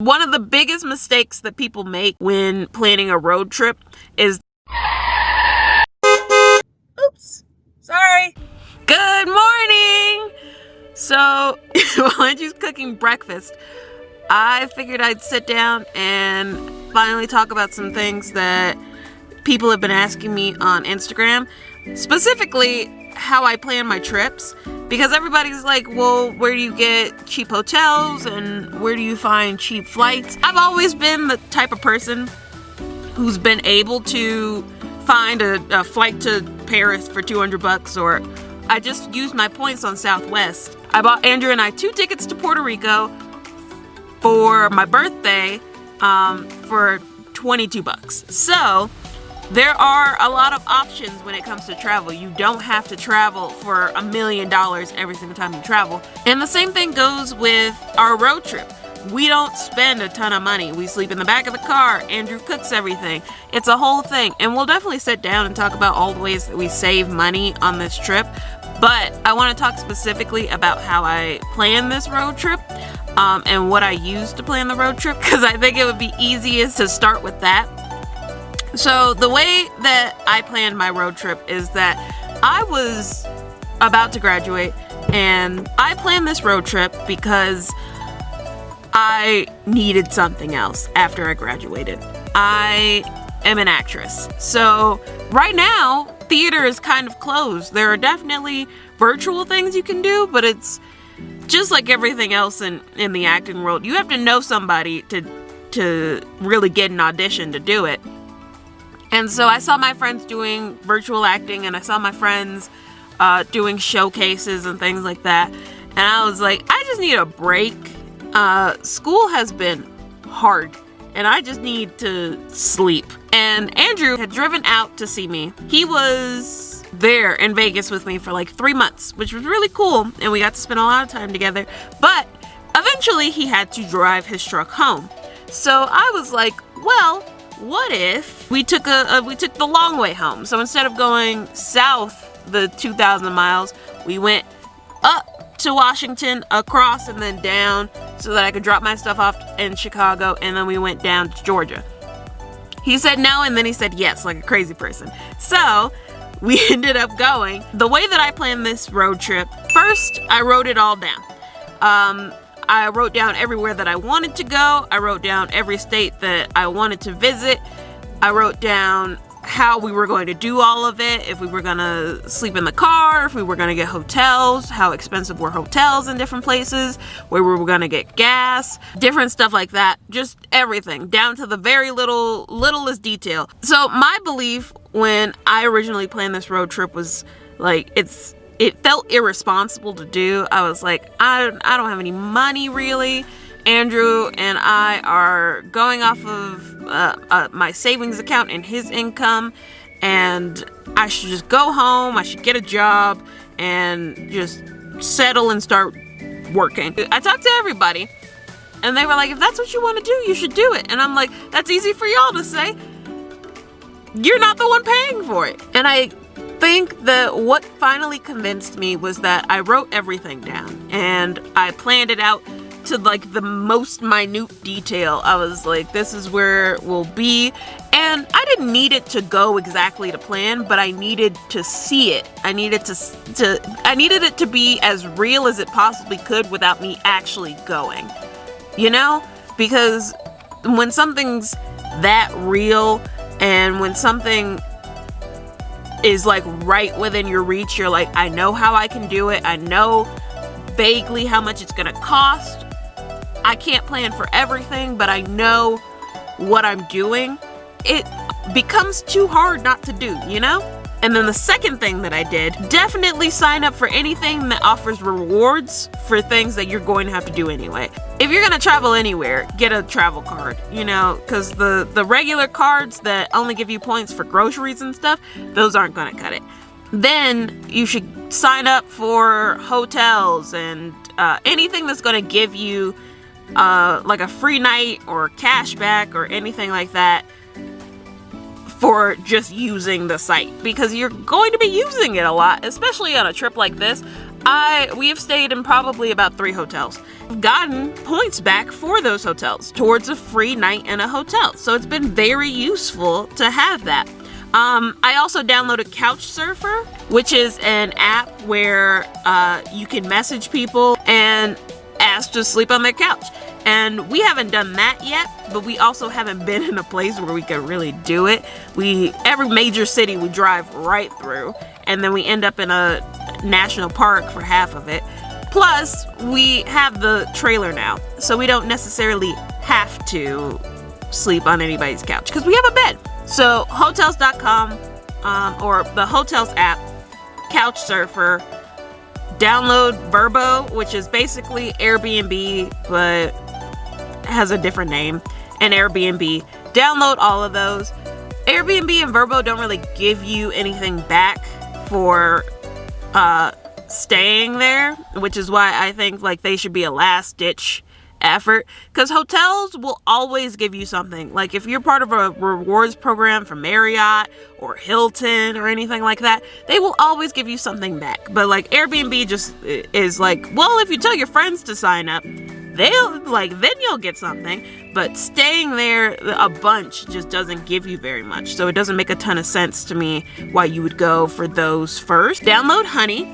One of the biggest mistakes that people make when planning a road trip is... Oops, sorry. Good morning. So while Andrew's cooking breakfast, I figured I'd sit down and finally talk about some things that people have been asking me on Instagram, specifically how I plan my trips, because everybody's like, well, where do you get cheap hotels and where do you find cheap flights? I've always been the type of person who's been able to find a flight to Paris for $200, or I just used my points on Southwest. I bought Andrew and I 2 tickets to Puerto Rico for my birthday for $22. So there are a lot of options when it comes to travel. You don't have to travel for $1 million every single time you travel. And the same thing goes with our road trip. We don't spend a ton of money. We sleep in the back of the car. Andrew cooks everything. It's a whole thing. And we'll definitely sit down and talk about all the ways that we save money on this trip. But I want to talk specifically about how I plan this road trip and what I use to plan the road trip, because I think it would be easiest to start with that. So the way that I planned my road trip is that I was about to graduate, and I planned this road trip because I needed something else after I graduated. I am an actress. So right now, theater is kind of closed. There are definitely virtual things you can do, but it's just like everything else in the acting world. You have to know somebody to really get an audition to do it. And so I saw my friends doing virtual acting, and I saw my friends doing showcases and things like that. And I was like, I just need a break. School has been hard, and I just need to sleep. And Andrew had driven out to see me. He was there in Vegas with me for like 3 months, which was really cool. And we got to spend a lot of time together. But eventually he had to drive his truck home. So I was like, well, what if we took the long way home? So instead of going south the 2,000 miles, we went up to Washington, across, and then down, so that I could drop my stuff off in Chicago, and then we went down to Georgia. He said no, and then he said yes, like a crazy person. So we ended up going. The way that I planned this road trip, first, I wrote it all down. I wrote down everywhere that I wanted to go. I wrote down every state that I wanted to visit. I wrote down how we were going to do all of it, if we were going to sleep in the car, if we were going to get hotels, how expensive were hotels in different places, where we were going to get gas, different stuff like that. Just everything, down to the very littlest detail. So my belief when I originally planned this road trip was like, it felt irresponsible to do. I was like, I don't have any money really. Andrew and I are going off of my savings account and his income, and I should just go home. I should get a job and just settle and start working. I talked to everybody, and they were like, if that's what you want to do, you should do it. And I'm like, that's easy for y'all to say. You're not the one paying for it. And I think that what finally convinced me was that I wrote everything down and I planned it out to like the most minute detail. I was like, this is where we'll be. And I didn't need it to go exactly to plan, but I needed to see it. I needed it to be as real as it possibly could without me actually going, you know? Because when something's that real and when something is like right within your reach, you're like, I know how I can do it. I know vaguely how much it's gonna cost. I can't plan for everything, but I know what I'm doing. It becomes too hard not to do, you know? And then the second thing that I did, definitely sign up for anything that offers rewards for things that you're going to have to do anyway. If you're gonna travel anywhere, get a travel card, you know, because the regular cards that only give you points for groceries and stuff, those aren't gonna cut it. Then you should sign up for hotels and anything that's gonna give you like a free night or cash back or anything like that for just using the site, because you're going to be using it a lot, especially on a trip like this. we have stayed in probably about 3 hotels. I've gotten points back for those hotels towards a free night in a hotel. So it's been very useful to have that. I also downloaded Couchsurfer, which is an app where you can message people and ask to sleep on their couch. And we haven't done that yet, but we also haven't been in a place where we could really do it. Every major city we drive right through, and then we end up in a national park for half of it. Plus, we have the trailer now, so we don't necessarily have to sleep on anybody's couch because we have a bed. So hotels.com or the Hotels app, Couchsurfer, download Verbo, which is basically Airbnb but has a different name, and Airbnb. Download all of those. Airbnb and Verbo don't really give you anything back for staying there, which is why I think like they should be a last ditch effort, because hotels will always give you something. Like if you're part of a rewards program from Marriott or Hilton or anything like that, they will always give you something back. But like Airbnb just is like, well, if you tell your friends to sign up, then you'll get something. But staying there a bunch just doesn't give you very much, so it doesn't make a ton of sense to me why you would go for those first. Download Honey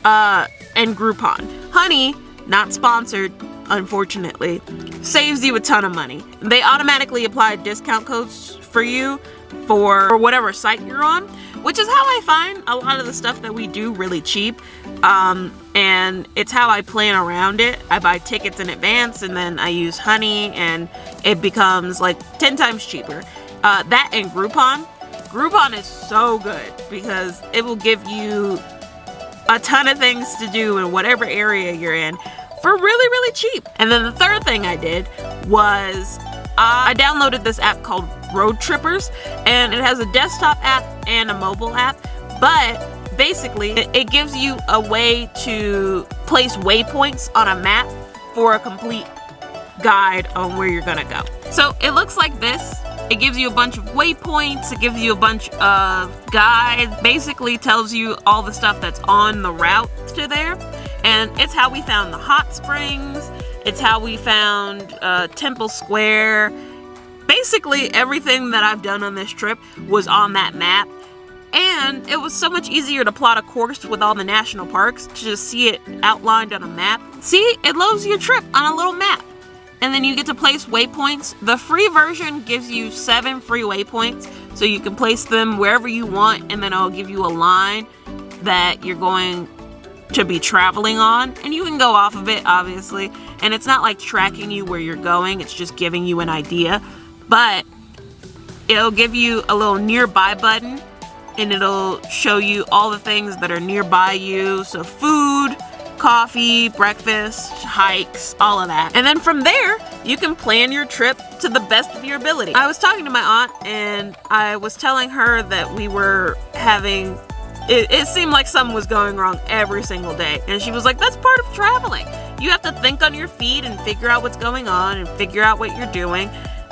and Groupon. Honey, not sponsored, unfortunately, saves you a ton of money. They automatically apply discount codes for you for whatever site you're on, which is how I find a lot of the stuff that we do really cheap. And it's how I plan around it. I buy tickets in advance and then I use Honey and it becomes like 10 times cheaper. That and Groupon. Groupon is so good because it will give you a ton of things to do in whatever area you're in for really, really cheap. And then the third thing I did was I downloaded this app called Road Trippers, and it has a desktop app and a mobile app, but basically it gives you a way to place waypoints on a map for a complete guide on where you're gonna go. So it looks like this. It gives you a bunch of waypoints, it gives you a bunch of guides, basically tells you all the stuff that's on the route to there. And it's how we found the hot springs, it's how we found Temple Square. Basically everything that I've done on this trip was on that map. And it was so much easier to plot a course with all the national parks to just see it outlined on a map. See, it loads your trip on a little map. And then you get to place waypoints. The free version gives you 7 free waypoints, so you can place them wherever you want, and then it'll give you a line that you're going to be traveling on, and you can go off of it, obviously. And it's not like tracking you where you're going, it's just giving you an idea. But it'll give you a little nearby button, and it'll show you all the things that are nearby you. So food, coffee, breakfast, hikes, all of that. And then from there, you can plan your trip to the best of your ability. I was talking to my aunt and I was telling her that we were having, it seemed like something was going wrong every single day. And she was like, that's part of traveling. You have to think on your feet and figure out what's going on and figure out what you're doing.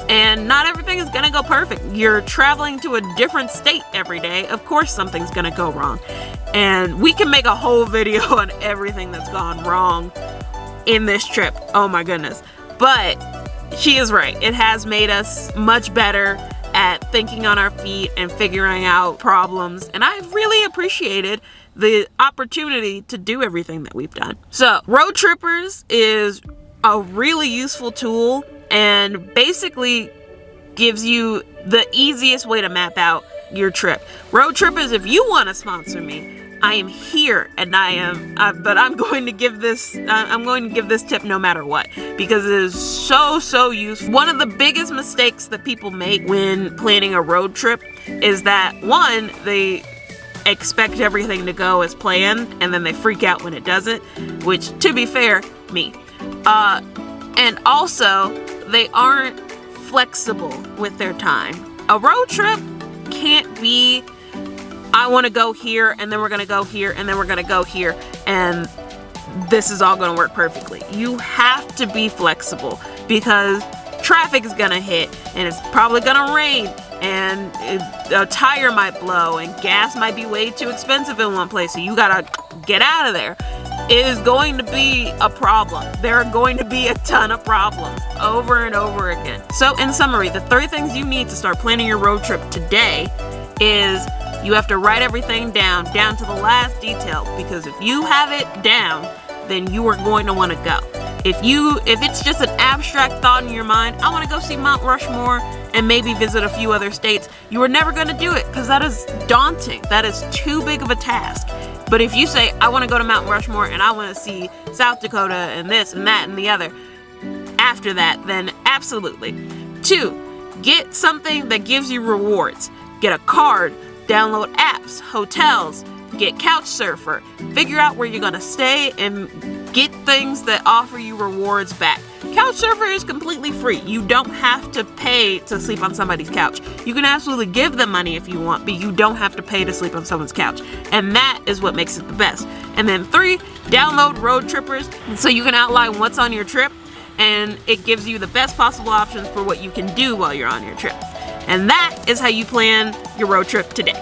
And not everything is gonna go perfect. You're traveling to a different state every day. Of course something's gonna go wrong. And we can make a whole video on everything that's gone wrong in this trip. Oh my goodness. But she is right. It has made us much better at thinking on our feet and figuring out problems. And I've really appreciated the opportunity to do everything that we've done. So Road Trippers is a really useful tool and basically gives you the easiest way to map out your trip. Road Trippers, if you want to sponsor me, I am here, and but I'm going to give this, I'm going to give this tip no matter what, because it is so useful. One of the biggest mistakes that people make when planning a road trip is that, one, they expect everything to go as planned, and then they freak out when it doesn't, which, to be fair, me. And also, they aren't flexible with their time. A road trip can't be, I want to go here, and then we're going to go here, and then we're going to go here, and this is all going to work perfectly. You have to be flexible because traffic is going to hit, and it's probably going to rain, and a tire might blow, and gas might be way too expensive in one place, so you got to get out of there. is going to be a problem. There are going to be a ton of problems over and over again. So in summary, the 3 things you need to start planning your road trip today is you have to write everything down to the last detail, because if you have it down, then you are going to want to go. If it's just an abstract thought in your mind, I want to go see Mount Rushmore and maybe visit a few other states, you are never going to do it because that is daunting. That is too big of a task. But if you say, I want to go to Mount Rushmore and I want to see South Dakota and this and that and the other, after that, then absolutely. 2, get something that gives you rewards. Get a card, download apps, hotels, get Couchsurfer, figure out where you're going to stay and get things that offer you rewards back. Couchsurfer is completely free. You don't have to pay to sleep on somebody's couch. You can absolutely give them money if you want, but you don't have to pay to sleep on someone's couch. And that is what makes it the best. And then 3, download Road Trippers so you can outline what's on your trip, and it gives you the best possible options for what you can do while you're on your trip. And that is how you plan your road trip today.